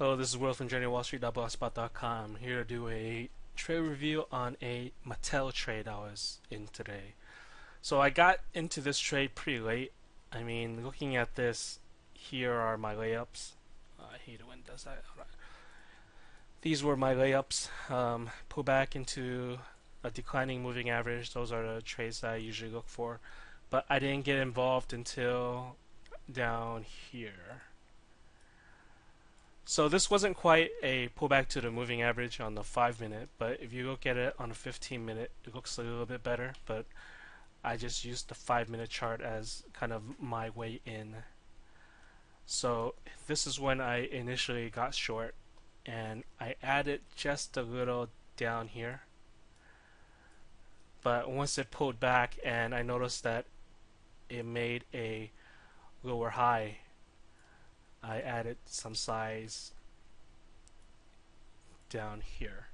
Hello, this is Will from JourneyWallStreet.blogspot.com here to do a trade review on a Mattel trade I was in today. So I got into this trade pretty late. I mean, looking at this, here are my layups. I hate it when it does that. These were my layups. Pull back into a declining moving average. Those are the trades that I usually look for. But I didn't get involved until down here. So this wasn't quite a pullback to the moving average on the 5 minute, but if you look at it on a 15 minute, it looks a little bit better. But I just used the 5 minute chart as kind of my way in. So this is when I initially got short, and I added just a little down here. But once it pulled back, and I noticed that it made a lower high, I added some size down here.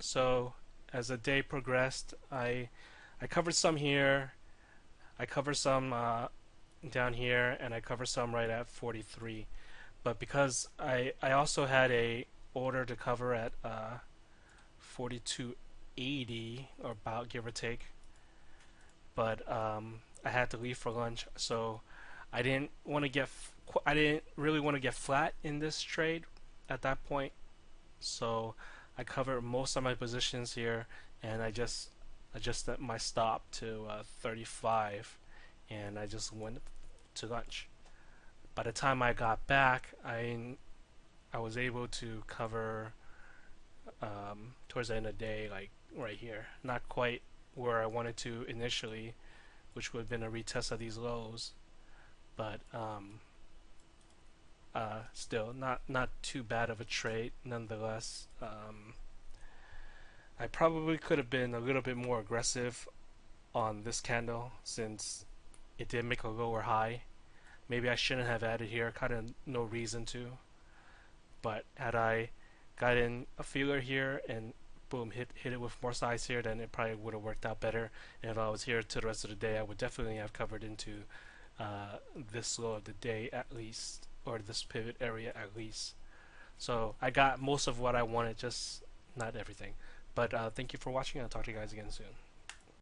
So as the day progressed, I covered some here, I covered some down here, and I covered some right at 43. But because I also had a order to cover at 42.80 or about, give or take, but I had to leave for lunch, so I didn't want to I didn't really want to get flat in this trade at that point. So I covered most of my positions here, and I just adjusted my stop to 35, and I just went to lunch. By the time I got back, I was able to cover towards the end of the day, like right here. Not quite where I wanted to initially, which would have been a retest of these lows, but still not too bad of a trade nonetheless. I probably could have been a little bit more aggressive on this candle since it did make a lower high. Maybe I shouldn't have added here, kind of no reason to. But had I gotten a feeler here and boom, hit it with more size here, then it probably would have worked out better. And if I was here to the rest of the day, I would definitely have covered into this low of the day at least, or this pivot area at least. So I got most of what I wanted, just not everything. But thank you for watching. I'll talk to you guys again soon.